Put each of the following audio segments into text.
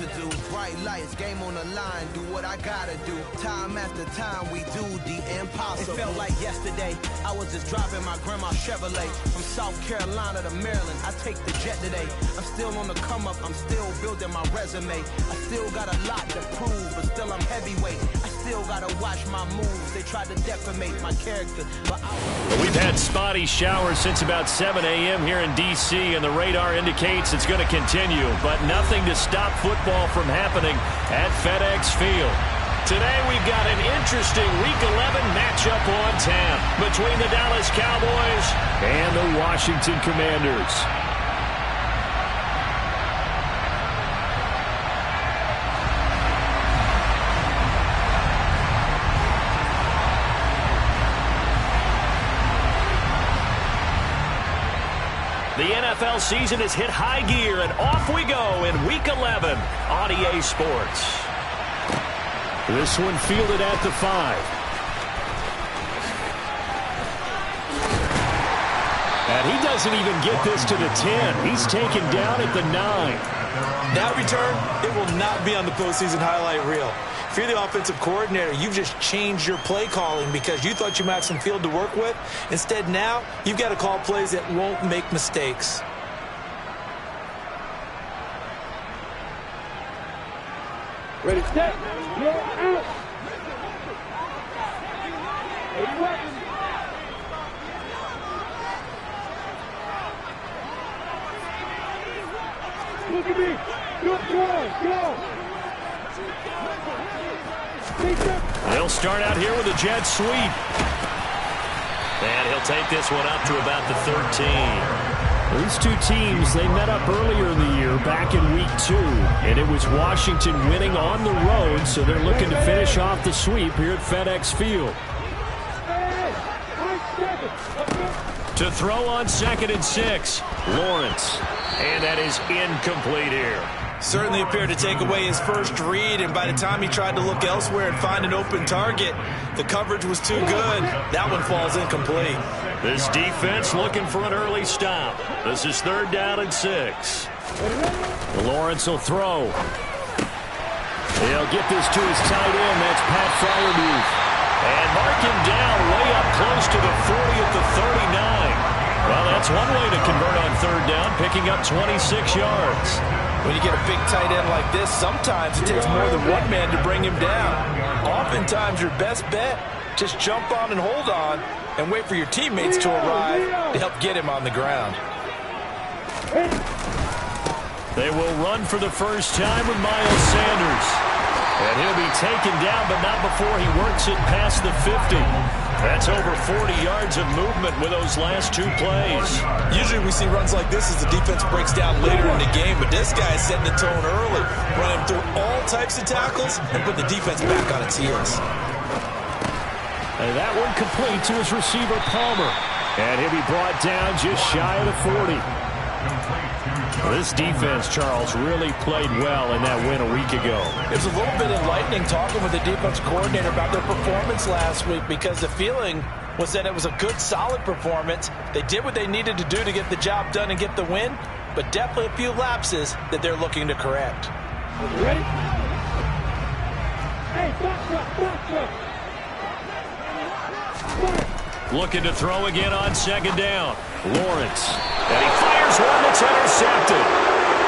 to do. Bright lights, game on the line, do what I gotta do. Time after time, we do the impossible. It felt like yesterday, I was just driving my grandma's Chevrolet. From South Carolina to Maryland, I take the jet today. I'm still on the come up, I'm still building my resume. I still got a lot to prove, but still I'm heavyweight. I still gotta watch my moves. They tried to defamate my character, but we've had spotty showers since about 7 a.m. here in D.C., and the radar indicates it's going to continue, but nothing to stop football from happening at FedEx Field. Today we've got an interesting Week 11 matchup on tap between the Dallas Cowboys and the Washington Commanders. The NFL season has hit high gear, and off we go in Week 11 on EA Sports. This one fielded at the 5. And he doesn't even get this to the 10. He's taken down at the 9. That return, it will not be on the postseason highlight reel. If you're the offensive coordinator, you've just changed your play calling because you thought you might have some field to work with. Instead, now, you've got to call plays that won't make mistakes. Ready, set, you're out. Look at me. Go. They'll start out here with a jet sweep. And he'll take this one up to about the 13. These two teams, they met up earlier in the year, back in Week 2. And it was Washington winning on the road, so they're looking to finish off the sweep here at FedEx Field. To throw on 2nd and 6, Lawrence. And that is incomplete here. Certainly appeared to take away his first read, and by the time he tried to look elsewhere and find an open target, the coverage was too good. That one falls incomplete. This defense looking for an early stop. This is 3rd down and 6. Lawrence will throw. He'll get this to his tight end. That's Pat Freiermuth. And mark him down way up close to the 40 at the 39. Well, that's one way to convert on 3rd down, picking up 26 yards. When you get a big tight end like this, sometimes it takes more than one man to bring him down. Oftentimes, your best bet, just jump on and hold on and wait for your teammates to arrive to help get him on the ground. They will run for the first time with Miles Sanders. And he'll be taken down, but not before he works it past the 50. That's over 40 yards of movement with those last 2 plays. Usually we see runs like this as the defense breaks down later in the game, but this guy is setting the tone early, running through all types of tackles and put the defense back on its heels. And that one complete to his receiver, Palmer. And he'll be brought down just shy of the 40. This defense, Charles, really played well in that win a week ago. It was a little bit enlightening talking with the defense coordinator about their performance last week, because the feeling was that it was a good, solid performance. They did what they needed to do to get the job done and get the win, but definitely a few lapses that they're looking to correct. Ready? Hey, back. Looking to throw again on 2nd down. Lawrence. And he fires one that's intercepted.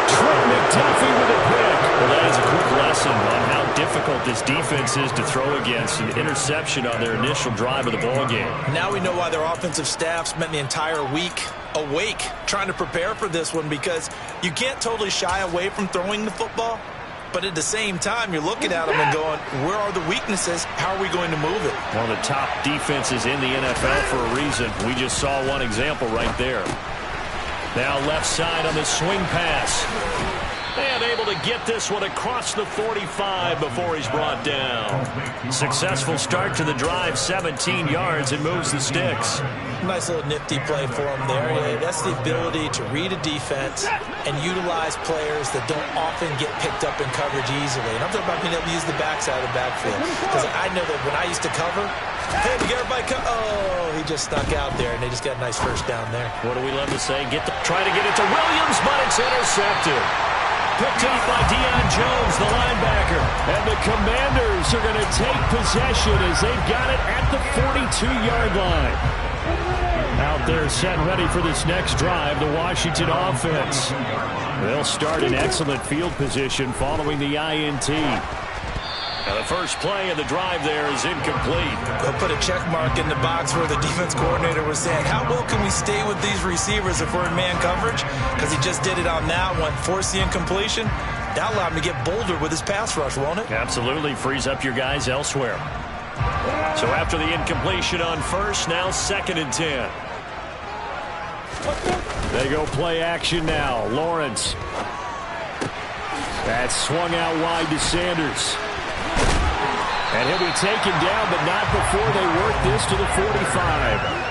Trent McDuffie with a pick. Well, that is a quick lesson on how difficult this defense is to throw against. An interception on their initial drive of the ballgame. Now we know why their offensive staff spent the entire week awake trying to prepare for this one, because you can't totally shy away from throwing the football. But at the same time, you're looking at them and going, where are the weaknesses? How are we going to move it? One of the top defenses in the NFL for a reason. We just saw one example right there. Now left side on the swing pass. And able to get this one across the 45 before he's brought down. Successful start to the drive, 17 yards, and moves the sticks. Nice little nifty play for him there. Yeah, that's the ability to read a defense and utilize players that don't often get picked up in coverage easily. And I'm talking about being able to use the backside of the backfield. Because I know that when I used to cover, hey, we got everybody he just snuck out there, and they just got a nice first down there. What do we love to say? Try to get it to Williams, but it's intercepted. Picked up by Deion Jones, Commanders are going to take possession as they've got it at the 42-yard line. Out there set ready for this next drive, the Washington offense. They'll start in excellent field position following the INT. Now the first play of the drive there is incomplete. They'll put a check mark in the box where the defense coordinator was saying, how well can we stay with these receivers if we're in man coverage? Because he just did it on that one, forced the incompletion. That allowed him to get bolder with his pass rush, won't it? Absolutely, frees up your guys elsewhere. So after the incompletion on first, now 2nd and 10. They go play action now. Lawrence. That's swung out wide to Sanders. And he'll be taken down, but not before they work this to the 45.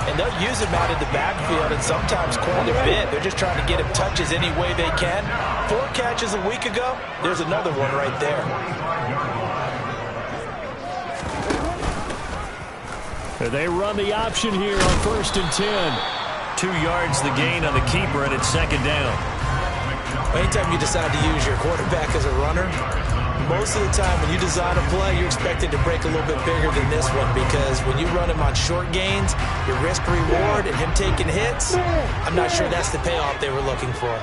And they'll use him out in the backfield, and sometimes quite a bit. They're just trying to get him touches any way they can. 4 catches a week ago. There's another one right there. They run the option here on 1st and 10. 2 yards the gain on the keeper, and it's 2nd down. Anytime you decide to use your quarterback as a runner, most of the time when you design a play, you're expected to break a little bit bigger than this one, because when you run him on short gains, your risk-reward and him taking hits, I'm not sure that's the payoff they were looking for.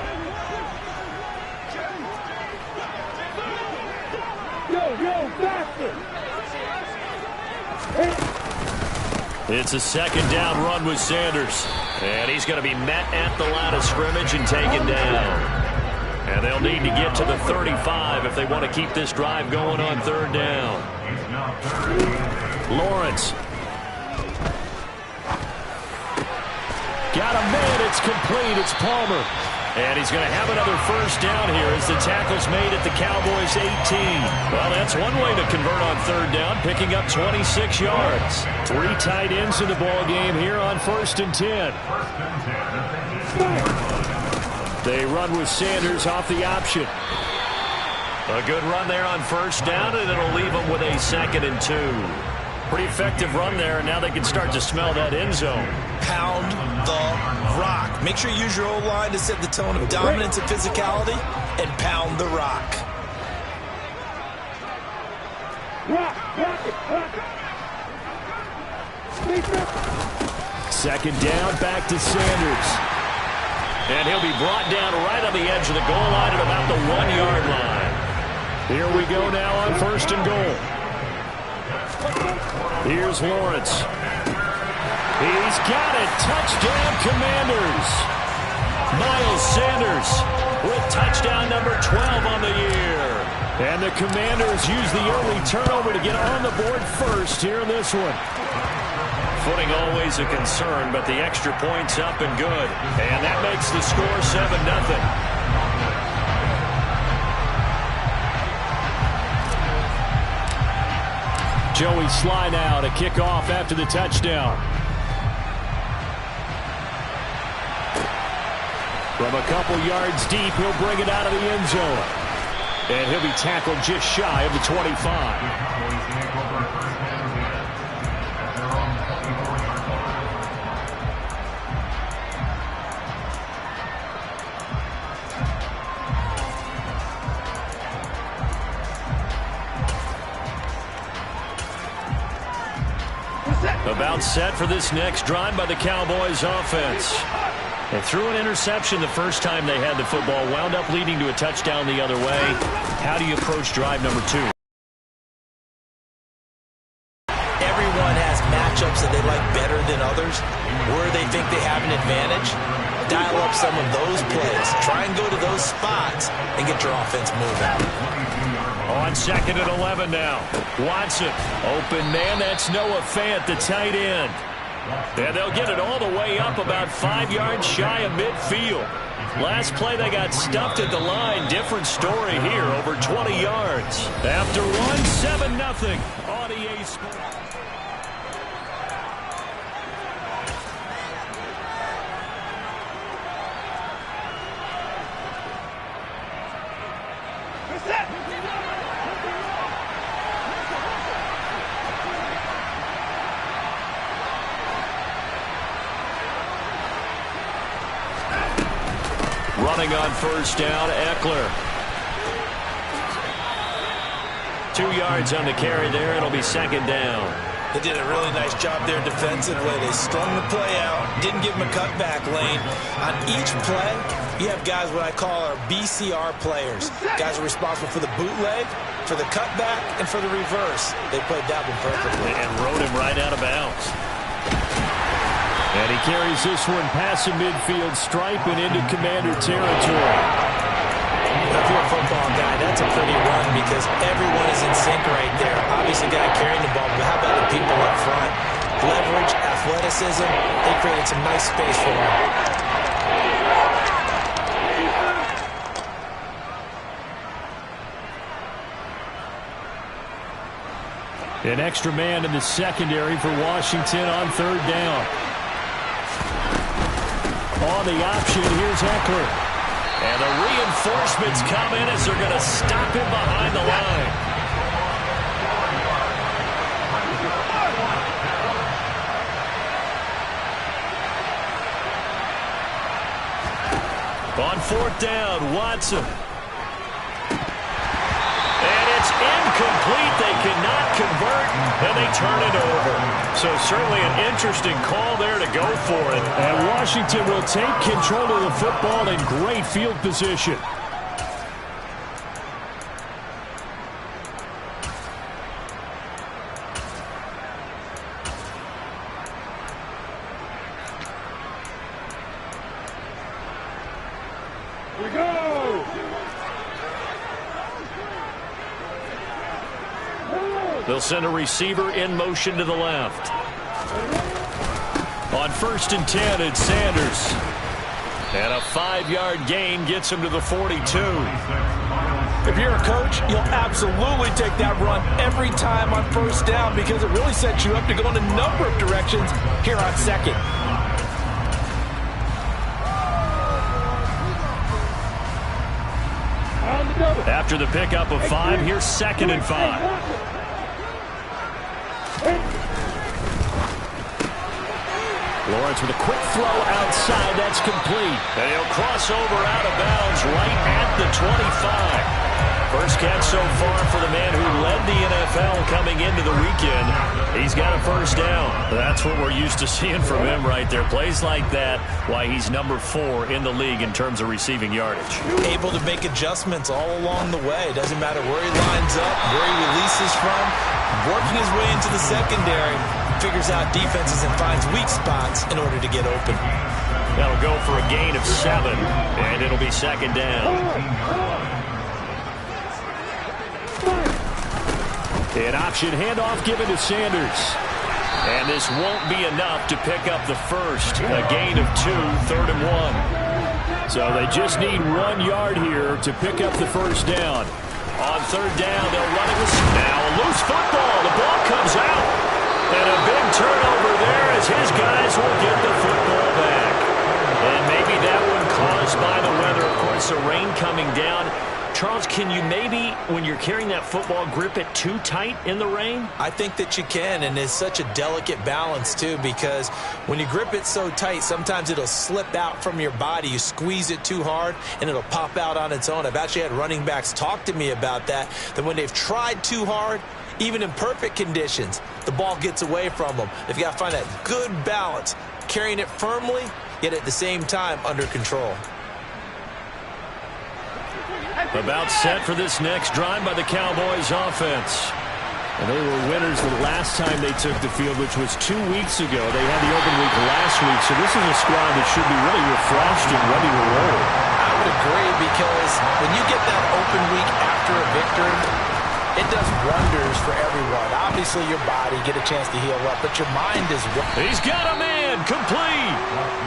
Go, faster! It's a 2nd down run with Sanders. And he's going to be met at the line of scrimmage and taken down. And they'll need to get to the 35 if they want to keep this drive going on 3rd down. Lawrence. Got a man. It's complete. It's Palmer. And he's going to have another 1st down here as the tackle's made at the Cowboys' 18. Well, that's one way to convert on 3rd down, picking up 26 yards. 3 tight ends in the ball game here on 1st and 10. They run with Sanders off the option. A good run there on 1st down, and it'll leave them with a 2nd and 2. Pretty effective run there, and now they can start to smell that end zone. Pound the rock. Make sure you use your O-line to set the tone of dominance and physicality, and pound the rock. Rock it. 2nd down, back to Sanders. And he'll be brought down right on the edge of the goal line at about the 1-yard line. Here we go now on 1st and goal. Here's Lawrence. He's got it. Touchdown, Commanders. Miles Sanders with touchdown number 12 on the year. And the Commanders use the early turnover to get on the board first here in this one. Footing always a concern, but the extra point's up and good. And that makes the score 7-0. Joey Sly now to kick off after the touchdown. From a couple yards deep, he'll bring it out of the end zone. And he'll be tackled just shy of the 25. About set for this next drive by the Cowboys offense. They threw an interception the first time they had the football, wound up leading to a touchdown the other way. How do you approach drive number 2? Everyone has matchups that they like better than others, where they think they have an advantage. Dial up some of those plays. Try and go to those spots and get your offense moving. On 2nd and 11 now. Watson, open man, that's Noah Fant, the tight end. And they'll get it all the way up about 5 yards shy of midfield. Last play they got stuffed at the line. Different story here, over 20 yards. After one, 7-0 on EA Sports. Running on 1st down, Eckler. 2 yards on the carry there. It'll be second down. They did a really nice job there defensively. They strung the play out, didn't give them a cutback lane. On each play, you have guys what I call our BCR players. Guys are responsible for the bootleg, for the cutback, and for the reverse. They played that one perfectly. And rode him right out of bounds. And he carries this one past the midfield stripe and into Commander territory. If you're a football guy, that's a pretty run because everyone is in sync right there. Obviously, the guy carrying the ball, but how about the people up front? Leverage, athleticism, they created some nice space for him. An extra man in the secondary for Washington on third down. On the option, here's Eckler. And the reinforcements come in as they're going to stop him behind the line. On fourth down, Watson. And it's incomplete. They cannot convert, and they turn it over. So certainly an interesting call there to go for it. And Washington will take control of the football in great field position. We go! They'll send a receiver in motion to the left. On 1st and 10, it's Sanders. And a 5-yard gain gets him to the 42. If you're a coach, you'll absolutely take that run every time on first down because it really sets you up to go in a number of directions here on second. After the pickup of 5, here's 2nd and 5. Lawrence with a quick throw outside. That's complete. And he'll cross over out of bounds right at the 25. First catch so far for the man who led the NFL coming into the weekend. He's got a first down. That's what we're used to seeing from him right there. Plays like that, why he's number 4 in the league in terms of receiving yardage. Able to make adjustments all along the way. Doesn't matter where he lines up, where he releases from. Working his way into the secondary. Figures out defenses and finds weak spots in order to get open. That'll go for a gain of 7, and it'll be second down. An option handoff given to Sanders. And this won't be enough to pick up the first. A gain of 2, 3rd and 1. So they just need 1 yard here to pick up the first down. On third down, they'll run it with now a loose football. The ball comes out. And a big turnover there as his guys will get the football back. And maybe that one caused by the weather. Of course, the rain coming down. Charles, can you maybe, when you're carrying that football, grip it too tight in the rain? I think that you can, and it's such a delicate balance, too, because when you grip it so tight, sometimes it'll slip out from your body. You squeeze it too hard, and it'll pop out on its own. I've actually had running backs talk to me about that when they've tried too hard, even in perfect conditions, the ball gets away from them. They've got to find that good balance, carrying it firmly, yet at the same time under control. About set for this next drive by the Cowboys offense. And they were winners the last time they took the field, which was 2 weeks ago. They had the open week last week, so this is a squad that should be really refreshed and ready to roll. I would agree, because when you get that open week after a victory, it does wonders for everyone. Obviously, your body get a chance to heal up, but your mind is... He's got a man, complete.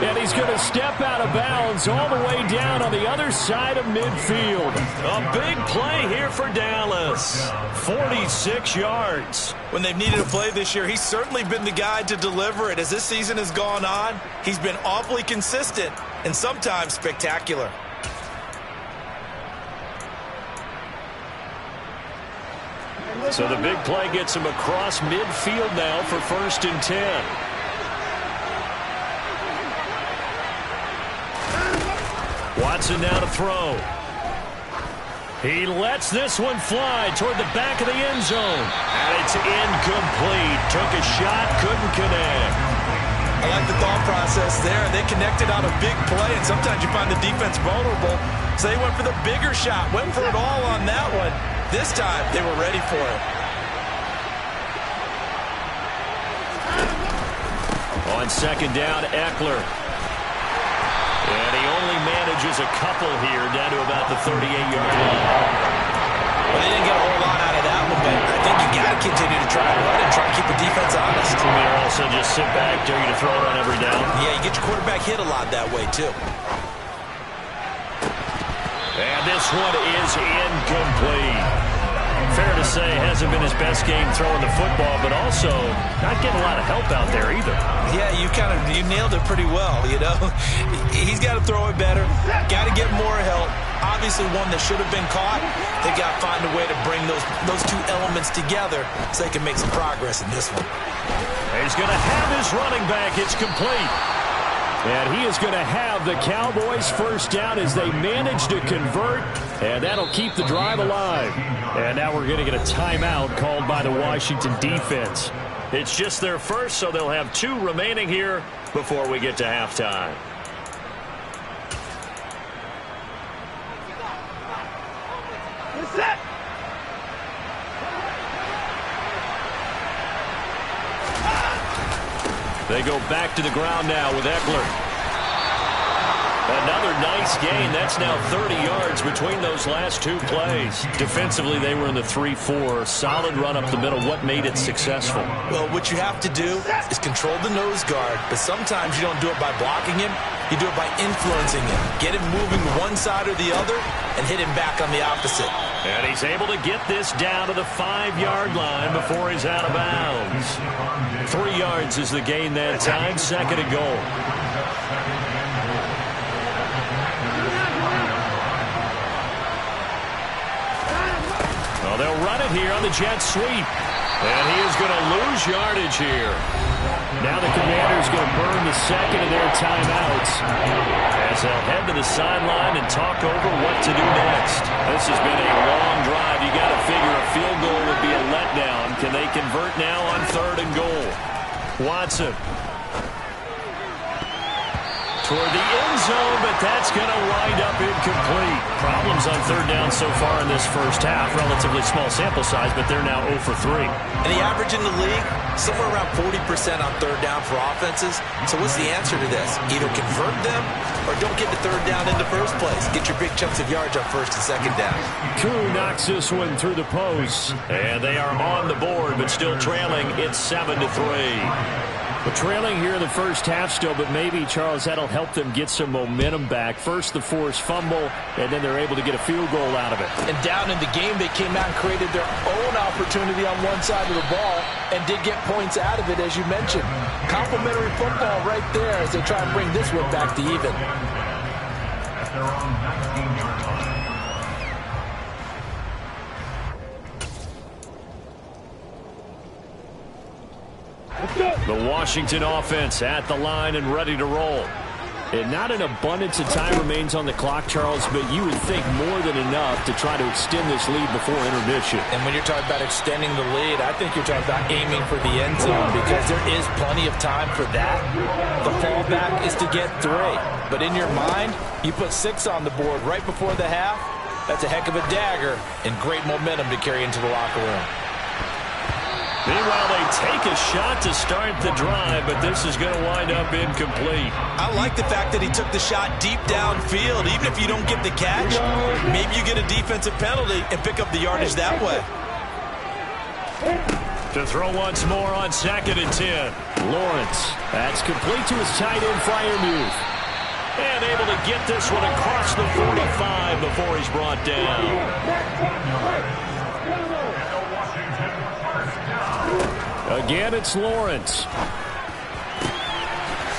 And he's going to step out of bounds all the way down on the other side of midfield. A big play here for Dallas. 46 yards. When they've needed a play this year, he's certainly been the guy to deliver it. As this season has gone on, he's been awfully consistent and sometimes spectacular. So the big play gets him across midfield now for 1st and 10. Watson now to throw. He lets this one fly toward the back of the end zone. And it's incomplete. Took a shot, couldn't connect. I like the thought process there. They connected on a big play, and sometimes you find the defense vulnerable. So they went for the bigger shot, went for it all on that one. This time, they were ready for it. On second down, Eckler. And he only manages a couple here, down to about the 38-yard line. Well, they didn't get a whole lot out of that one, but I think you got to continue to try and run and try to keep the defense honest. Or also just sit back, dare you to throw it on every down. Yeah, you get your quarterback hit a lot that way, too. And this one is incomplete. Fair to say, hasn't been his best game throwing the football, but also not getting a lot of help out there either. Yeah, you nailed it pretty well, you know. He's got to throw it better, got to get more help. Obviously one that should have been caught. They got to find a way to bring those two elements together so they can make some progress in this one. He's going to have his running back. It's complete. And he is going to have the Cowboys first down as they manage to convert, and that'll keep the drive alive. And now we're going to get a timeout called by the Washington defense. It's just their first, so they'll have 2 remaining here before we get to halftime. Set. They go back to the ground now with Eckler. Another nice gain. That's now 30 yards between those last 2 plays. Defensively, they were in the 3-4. Solid run up the middle. What made it successful? Well, what you have to do is control the nose guard, but sometimes you don't do it by blocking him. You do it by influencing him. Get him moving one side or the other and hit him back on the opposite. And he's able to get this down to the 5-yard line before he's out of bounds. 3 yards is the gain that time. Second and goal. Well, they'll run it here on the jet sweep. And he is going to lose yardage here. Now the Commanders going to burn the second of their timeouts as they'll head to the sideline and talk over what to do next. This has been a long drive. You got to figure a field goal would be a letdown. Can they convert now on 3rd and goal? Watson toward the end zone, but that's going to wind up incomplete. Problems on 3rd down so far in this first half. Relatively small sample size, but they're now 0 for 3. And the average in the league, somewhere around 40% on 3rd down for offenses. So what's the answer to this? Either convert them or don't get the 3rd down in the first place. Get your big chunks of yards on 1st and 2nd down. Koo knocks this one through the post. And they are on the board, but still trailing. It's 7-3. But trailing here in the first half still, but maybe, Charles, that'll help them get some momentum back. First, the forced fumble, and then they're able to get a field goal out of it. And down in the game, they came out and created their own opportunity on one side of the ball and did get points out of it, as you mentioned. Complimentary football right there as they try and bring this one back to even. The Washington offense at the line and ready to roll. And not an abundance of time remains on the clock, Charles, but you would think more than enough to try to extend this lead before intermission. And when you're talking about extending the lead, I think you're talking about aiming for the end zone because there is plenty of time for that. The fallback is to get 3. But in your mind, you put 6 on the board right before the half. That's a heck of a dagger and great momentum to carry into the locker room. Meanwhile, they take a shot to start the drive, but this is going to wind up incomplete. I like the fact that he took the shot deep downfield. Even if you don't get the catch, maybe you get a defensive penalty and pick up the yardage that way. To throw once more on 2nd and 10. Lawrence. That's complete to his tight end, Freiermuth. And able to get this one across the 45 before he's brought down. Again, it's Lawrence.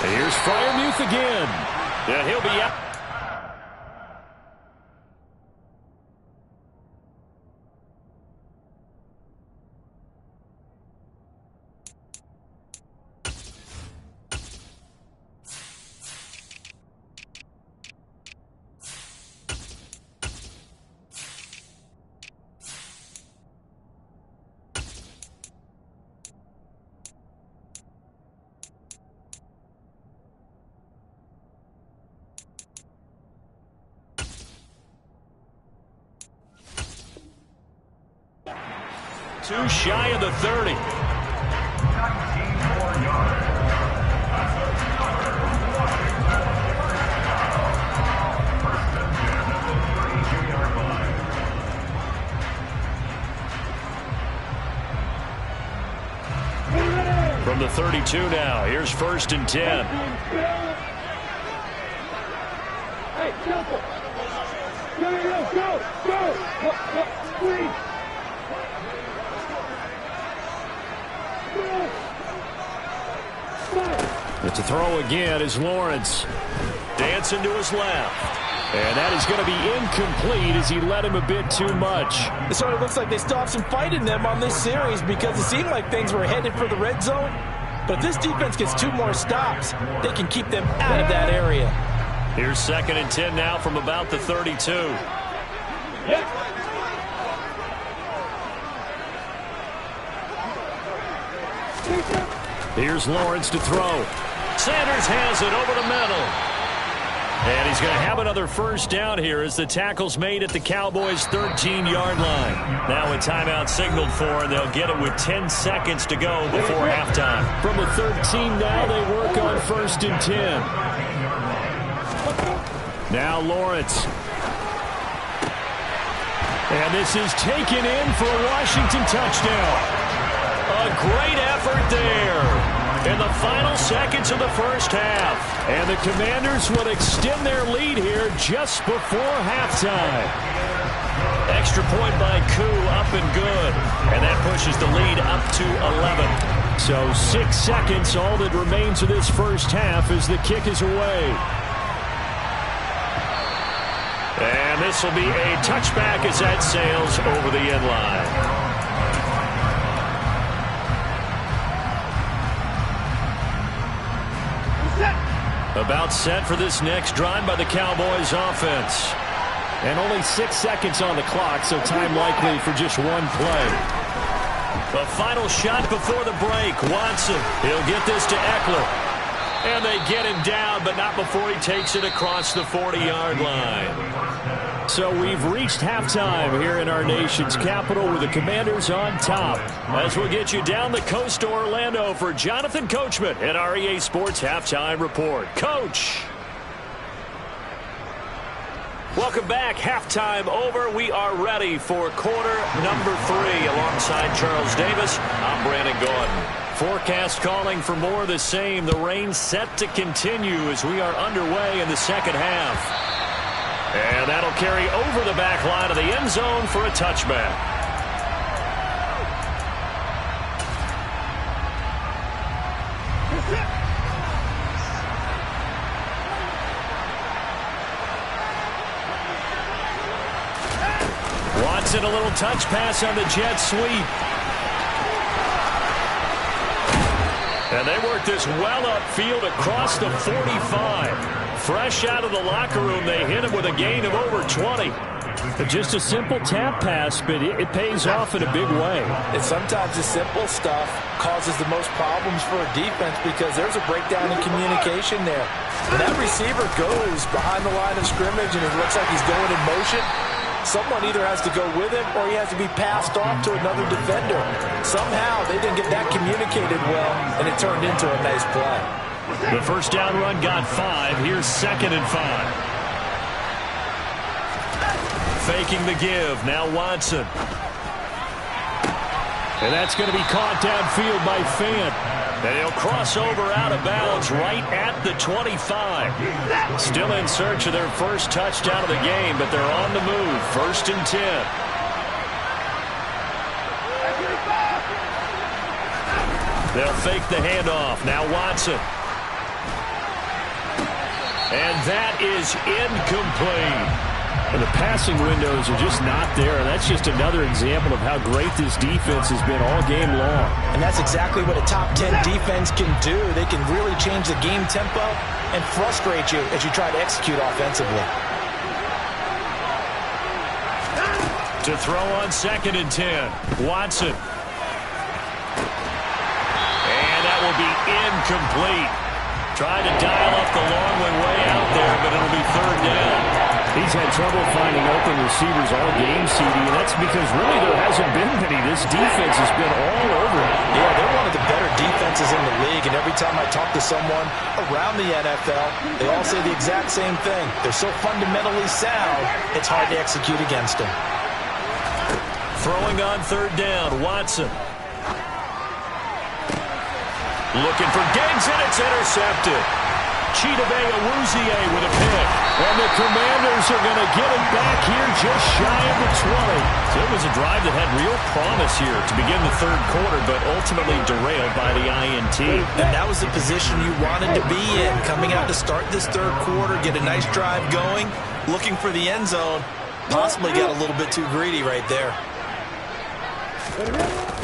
Here's Freiermuth again. And he'll be out. Too shy of the 30. From the 32 now, here's 1st and 10. Hey, simple. Go. Please. But to throw again is Lawrence. Dancing to his left. And that is going to be incomplete as he led him a bit too much. It sort of looks like they still have some fight in them on this series because it seemed like things were headed for the red zone. But if this defense gets 2 more stops, they can keep them out of that area. Here's 2nd and 10 now from about the 32. Here's Lawrence to throw. Sanders has it over the middle. And he's going to have another 1st down here as the tackle's made at the Cowboys' 13-yard line. Now a timeout signaled for, and they'll get it with 10 seconds to go before halftime. From the 13 now, they work on 1st and 10. Now Lawrence. And this is taken in for a Washington touchdown. A great effort there in the final seconds of the 1st half. And the Commanders will extend their lead here just before halftime. Extra point by Koo, up and good. And that pushes the lead up to 11. So 6 seconds, all that remains of this 1st half as the kick is away. And this will be a touchback as that sails over the end line. About set for this next drive by the Cowboys offense. And only 6 seconds on the clock, so time likely for just 1 play. The final shot before the break. Watson, he'll get this to Eckler. And they get him down, but not before he takes it across the 40-yard line. So we've reached halftime here in our nation's capital with the Commanders on top. As we'll get you down the coast to Orlando for Jonathan Coachman at our EA Sports Halftime Report. Coach! Welcome back. Halftime over. We are ready for quarter number 3 alongside Charles Davis. I'm Brandon Gordon. Forecast calling for more of the same. The rain set to continue as we are underway in the 2nd half. And that'll carry over the back line of the end zone for a touchback. Watson, a little touch pass on the jet sweep. And they work this well upfield across the 45. Fresh out of the locker room, they hit him with a gain of over 20. Just a simple tap pass, but it pays off in a big way. And sometimes the simple stuff causes the most problems for a defense because there's a breakdown in communication there. When that receiver goes behind the line of scrimmage and it looks like he's going in motion, someone either has to go with him or he has to be passed off to another defender. Somehow they didn't get that communicated well, and it turned into a nice play. The 1st down run got 5. Here's 2nd and 5. Faking the give. Now Watson. And that's going to be caught downfield by Fant. And he'll cross over out of bounds right at the 25. Still in search of their 1st touchdown of the game, but they're on the move. 1st and 10. They'll fake the handoff. Now Watson. And that is incomplete. And the passing windows are just not there. And that's just another example of how great this defense has been all game long. And that's exactly what a top 10 defense can do. They can really change the game tempo and frustrate you as you try to execute offensively. To throw on 2nd and 10. Watson. And that will be incomplete. Tried to dial up the long one way out there, but it'll be 3rd down. He's had trouble finding open receivers all game, CD, and that's because really there hasn't been many. This defense has been all over him. Yeah, they're one of the better defenses in the league, and every time I talk to someone around the NFL, they all say the exact same thing. They're so fundamentally sound, it's hard to execute against them. Throwing on third down, Watson. Looking for Diggs, and it's intercepted. Chidobe Awuzie with a pick. And the Commanders are going to get it back here just shy of the 20. So it was a drive that had real promise here to begin the third quarter, but ultimately derailed by the INT. And that was the position you wanted to be in. Coming out to start this third quarter, get a nice drive going, looking for the end zone. Possibly got a little bit too greedy right there.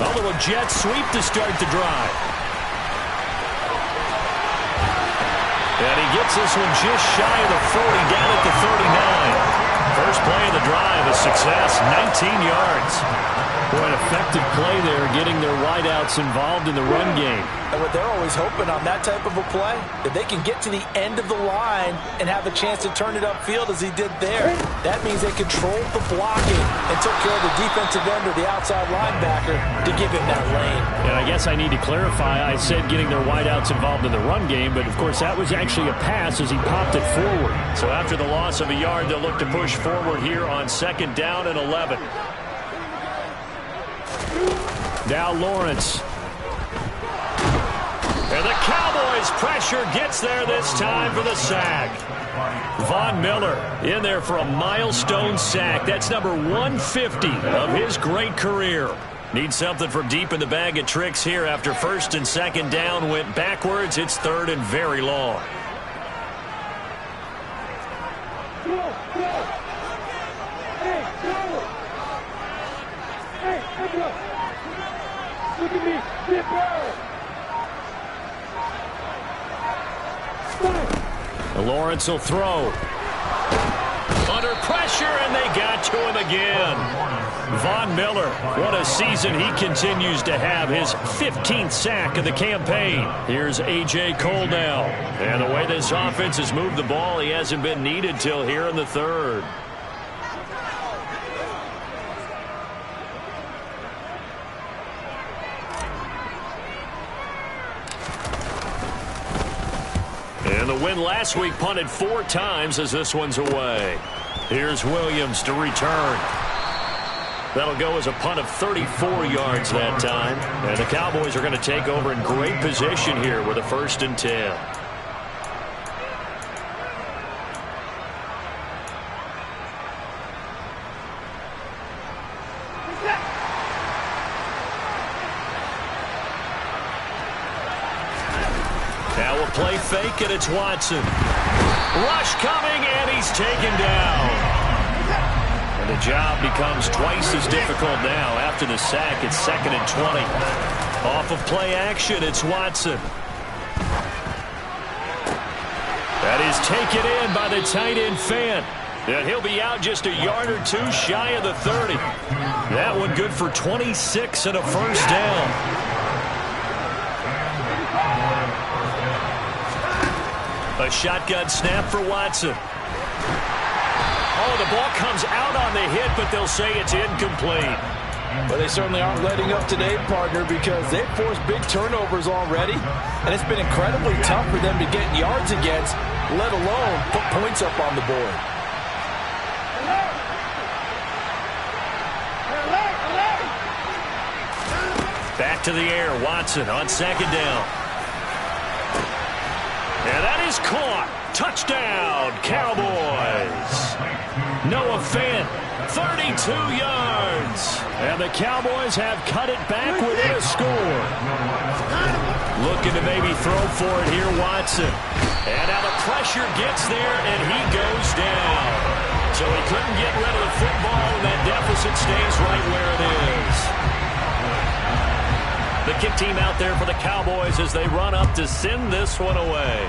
A little jet sweep to start the drive. And he gets this one just shy of the 40, down at the 39. First play of the drive, a success, 19 yards. Boy, an effective play there, getting their wideouts involved in the run game. And what they're always hoping on that type of a play, that they can get to the end of the line and have a chance to turn it upfield as he did there. That means they controlled the blocking and took care of the defensive end or the outside linebacker to give him that lane. And I guess I need to clarify, I said getting their wideouts involved in the run game, but of course that was actually a pass as he popped it forward. So after the loss of a yard, they'll look to push forward here on second down and 11. Now Lawrence. And the Cowboys pressure gets there this time for the sack. Von Miller in there for a milestone sack. That's number 150 of his great career. Needs something from deep in the bag of tricks here after first and second down went backwards. It's third and very long. Look at me, sit down. Lawrence will throw. Under pressure, and they got to him again. Von Miller, what a season he continues to have. His 15th sack of the campaign. Here's A.J. Cole now. And the way this offense has moved the ball, he hasn't been needed till here in the third. And the win last week punted 4 times as this one's away. Here's Williams to return. That'll go as a punt of 34 yards that time. And the Cowboys are going to take over in great position here with a 1st and 10. Now we'll play fake, and it's Watson. Rush coming, and he's taken down. And the job becomes twice as difficult now. After the sack, it's 2nd and 20. Off of play action, it's Watson. That is taken in by the tight end Fant. And he'll be out just a yard or 2 shy of the 30. That one good for 26 and a 1st down. A shotgun snap for Watson. Oh, the ball comes out on the hit, but they'll say it's incomplete. Well, they certainly aren't letting up today, partner, because they've forced big turnovers already, and it's been incredibly tough for them to get yards against, let alone put points up on the board. Back to the air, Watson on 2nd down. And that is caught. Touchdown, Cowboys. Noah Fant, 32 yards. And the Cowboys have cut it back within a score. Looking to maybe throw for it here, Watson. And now the pressure gets there, and he goes down. So he couldn't get rid of the football, and that deficit stays right where it is. The kick team out there for the Cowboys as they run up to send this one away.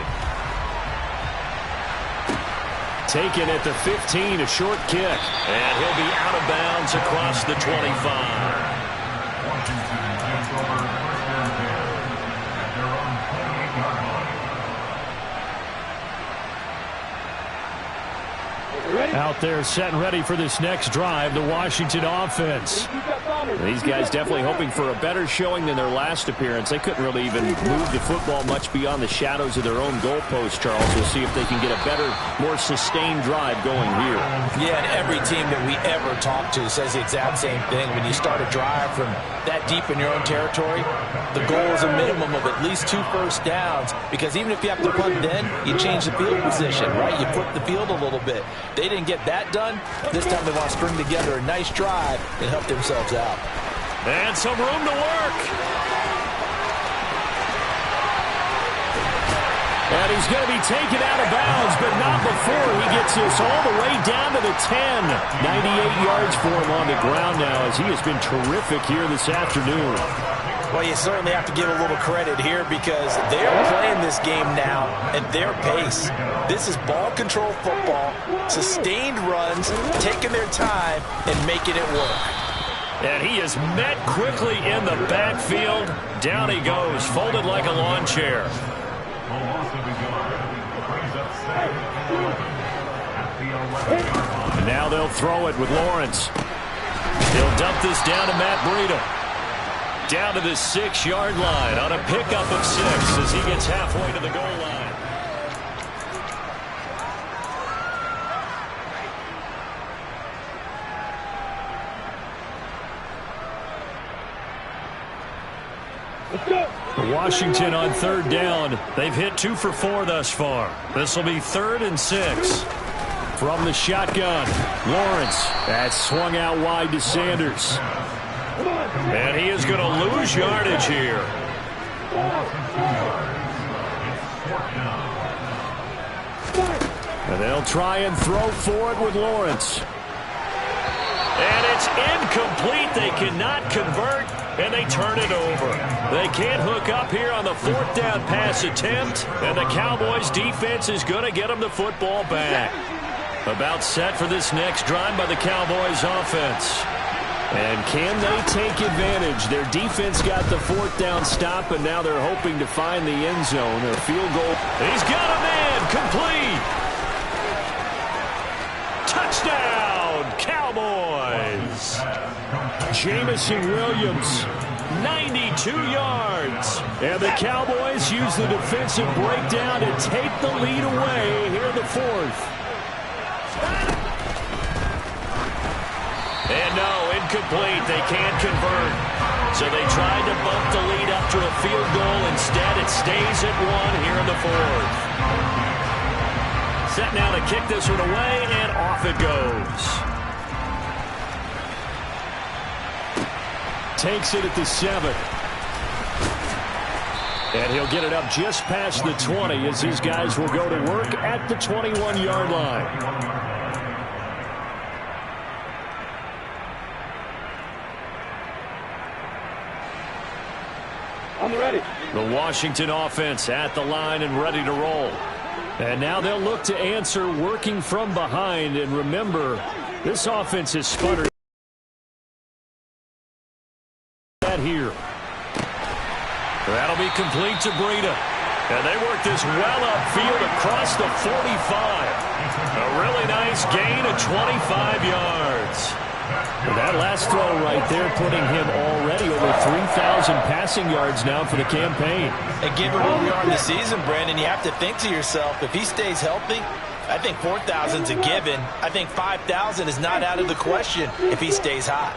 Taken at the 15, a short kick. And he'll be out of bounds across the 25. Out there set and ready for this next drive, the Washington offense. These guys definitely hoping for a better showing than their last appearance. They couldn't really even move the football much beyond the shadows of their own goalpost, Charles. We'll see if they can get a better, more sustained drive going here. Yeah, and every team that we ever talk to says the exact same thing. When you start a drive from that deep in your own territory, the goal is a minimum of at least 2 first downs, because even if you have to punt then, you change the field position, right? You flip the field a little bit. They didn't get that done. This time they want to string together a nice drive and help themselves out. And some room to work. And he's going to be taken out of bounds, but not before he gets this all the way down to the 10. 98 yards for him on the ground now, as he has been terrific here this afternoon. Well, you certainly have to give a little credit here, because they're playing this game now at their pace. This is ball control football, sustained runs, taking their time and making it work. And he is met quickly in the backfield. Down he goes, folded like a lawn chair. And now they'll throw it with Lawrence. He'll dump this down to Matt Breida. Down to the 6-yard line on a pickup of 6 as he gets halfway to the goal line. Washington on 3rd down. They've hit 2 for 4 thus far. This will be 3rd and 6. From the shotgun, Lawrence. That's swung out wide to Sanders. And he is going to lose yardage here. And they'll try and throw for it with Lawrence. And it's incomplete. They cannot convert, and they turn it over. They can't hook up here on the 4th down pass attempt, and the Cowboys defense is going to get them the football back. About set for this next drive by the Cowboys offense. And can they take advantage? Their defense got the 4th down stop, and now they're hoping to find the end zone. A field goal. He's got a man. Complete. Touchdown, Cowboys. Jamison Williams, 92 yards. And the Cowboys use the defensive breakdown to take the lead away here in the 4th. And no, incomplete. They can't convert. So they tried to bump the lead up to a field goal. Instead, it stays at 1 here in the 4th. Set now to kick this one away, and off it goes. Takes it at the 7. And he'll get it up just past the 20 as his guys will go to work at the 21-yard line. I'm ready. The Washington offense at the line and ready to roll. And now they'll look to answer working from behind. And remember, this offense is sputtered here. That'll be complete to Breida. And they work this well upfield across the 45. A really nice gain of 25 yards. And that last throw right there putting him already over 3,000 passing yards now for the campaign. And given where we are in the season, Brandon, you have to think to yourself, if he stays healthy, I think 4,000's a given. I think 5,000 is not out of the question if he stays hot.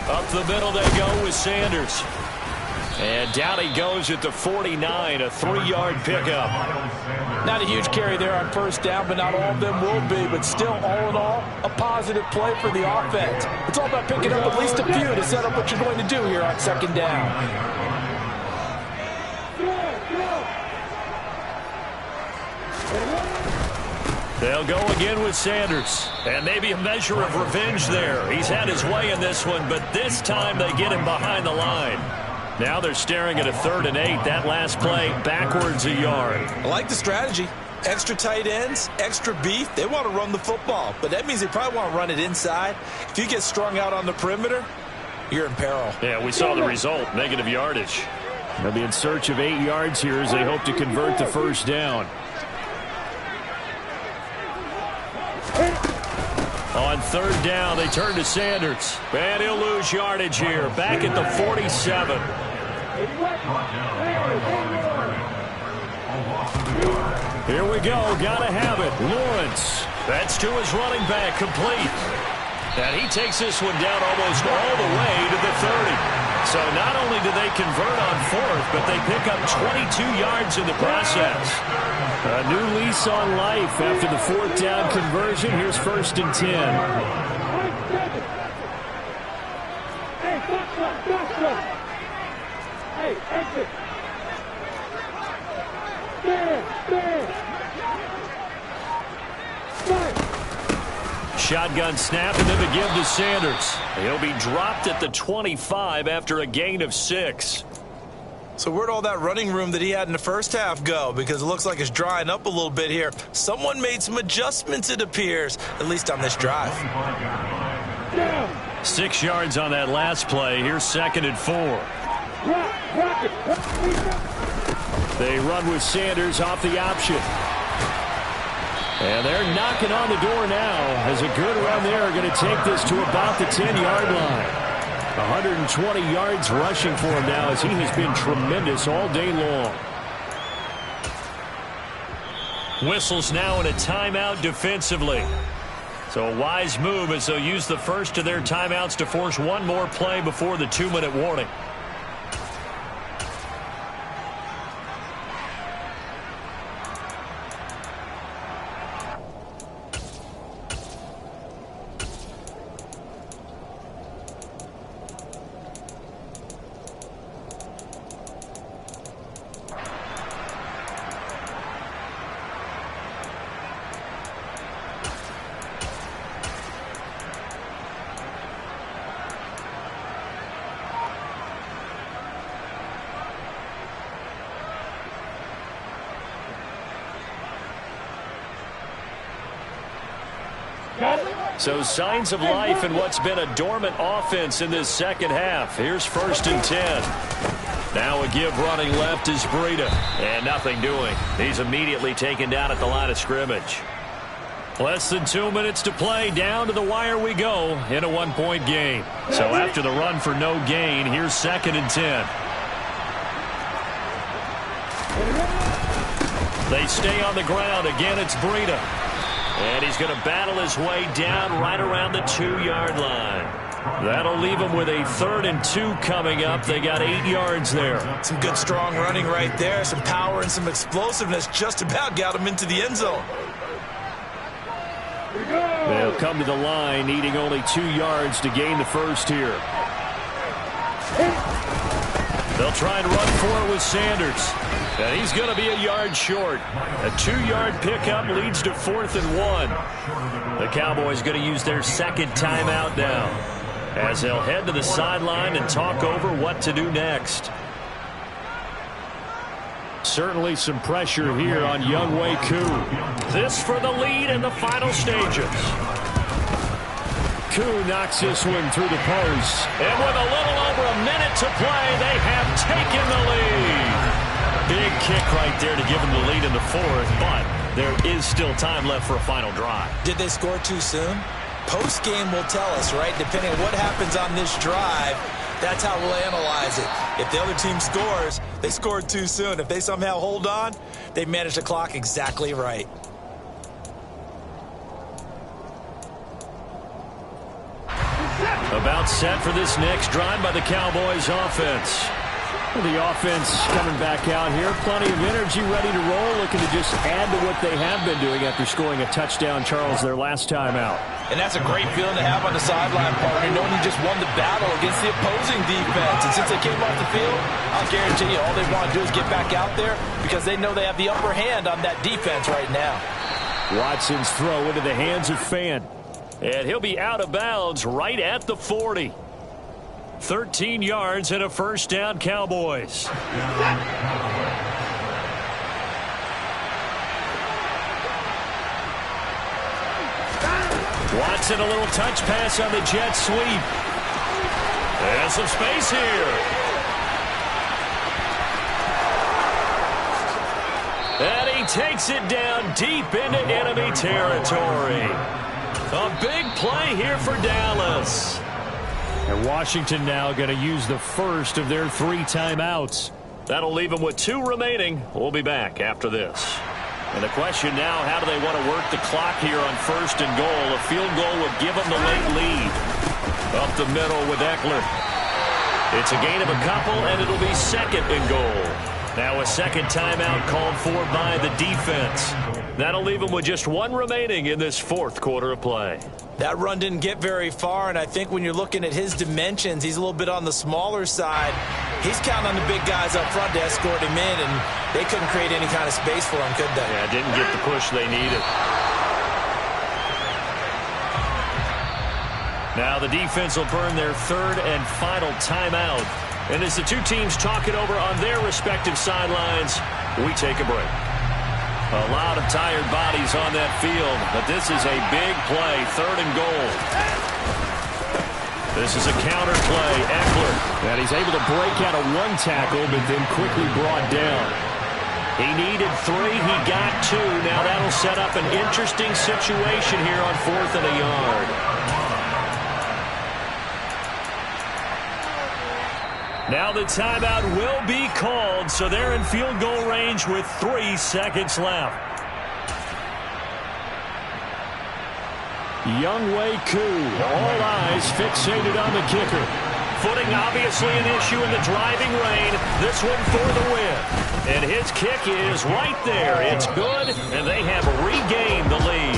Up the middle they go with Sanders. And down he goes at the 49, a 3-yard pickup. Not a huge carry there on 1st down, but not all of them will be. But still, all in all, a positive play for the offense. It's all about picking up at least a few to set up what you're going to do here on 2nd down. They'll go again with Sanders. And maybe a measure of revenge there. He's had his way in this one, but this time they get him behind the line. Now they're staring at a 3rd and 8. That last play backwards a yard. I like the strategy. Extra tight ends, extra beef. They want to run the football, but that means they probably want to run it inside. If you get strung out on the perimeter, you're in peril. Yeah, we saw the result, negative yardage. They'll be in search of 8 yards here as they hope to convert the first down. On third down, they turn to Sanders. And he'll lose yardage here. Back at the 47. Here we go. Gotta have it. Lawrence. That's to his running back. Complete. And he takes this one down almost all the way to the 30. So not only do they convert on fourth, but they pick up 22 yards in the process. A new lease on life after the fourth down conversion. Here's 1st and 10. Hey, exit. Shotgun snap and then the give to Sanders. He'll be dropped at the 25 after a gain of 6. So where'd all that running room that he had in the first half go? Because it looks like it's drying up a little bit here. Someone made some adjustments, it appears, at least on this drive. 6 yards on that last play. Here's 2nd and 4. They run with Sanders off the option. And they're knocking on the door now as a good run there going to take this to about the 10-yard line. 120 yards rushing for him now as he has been tremendous all day long. Whistles now in a timeout defensively. So a wise move as they'll use the first of their timeouts to force one more play before the 2-minute warning. So signs of life in what's been a dormant offense in this second half. Here's 1st and 10. Now a give running left is Breida. And nothing doing. He's immediately taken down at the line of scrimmage. Less than 2 minutes to play. Down to the wire we go in a 1-point game. So after the run for no gain, here's 2nd and 10. They stay on the ground. Again, it's Breida. And he's going to battle his way down right around the 2-yard line. That'll leave him with a 3rd and 2 coming up. They got 8 yards there. Some good strong running right there. Some power and some explosiveness just about got him into the end zone. They'll come to the line needing only 2 yards to gain the first here. They'll try and run for it with Sanders. And he's going to be a yard short. A 2-yard pickup leads to 4th and 1. The Cowboys going to use their second timeout now as they'll head to the sideline and talk over what to do next. Certainly some pressure here on Younghoe Koo. This for the lead in the final stages. Koo knocks this one through the post. And with a little over a minute to play, they have taken the lead. Big kick right there to give them the lead in the 4th, but there is still time left for a final drive. Did they score too soon? Post-game will tell us, right? Depending on what happens on this drive, that's how we'll analyze it. If the other team scores, they scored too soon. If they somehow hold on, they manage the clock exactly right. About set for this next drive by the Cowboys offense. The offense coming back out here. Plenty of energy, ready to roll, looking to just add to what they have been doing after scoring a touchdown, Charles, their last time out. And that's a great feeling to have on the sideline, partner, knowing you just won the battle against the opposing defense. And since they came off the field, I'll guarantee you all they want to do is get back out there because they know they have the upper hand on that defense right now. Watson's throw into the hands of Fan. And he'll be out of bounds right at the 40. 13 yards and a first down, Cowboys. Watson, a little touch pass on the jet sweep. And some space here. he takes it down deep into enemy territory. A big play here for Dallas. And Washington now going to use the first of their 3 timeouts. That'll leave them with 2 remaining. We'll be back after this. And the question now, how do they want to work the clock here on 1st and goal? A field goal would give them the late lead. Up the middle with Eckler. It's a gain of a couple, and it'll be 2nd and goal. Now a second timeout called for by the defense. That'll leave them with just 1 remaining in this 4th quarter of play. That run didn't get very far, and I think when you're looking at his dimensions, he's a little bit on the smaller side. He's counting on the big guys up front to escort him in, and they couldn't create any kind of space for him, could they? Yeah, didn't get the push they needed. Now the defense will burn their 3rd and final timeout. And as the 2 teams talk it over on their respective sidelines, we take a break. A lot of tired bodies on that field, but this is a big play, 3rd and goal. This is a counter play, Eckler. And he's able to break out of 1 tackle, but then quickly brought down. He needed 3, he got 2. Now that'll set up an interesting situation here on 4th and a yard. Now the timeout will be called, so they're in field goal range with 3 seconds left. Younghoe Koo, all eyes fixated on the kicker. Footing obviously an issue in the driving rain. This one for the win. And his kick is right there. It's good, and they have regained the lead.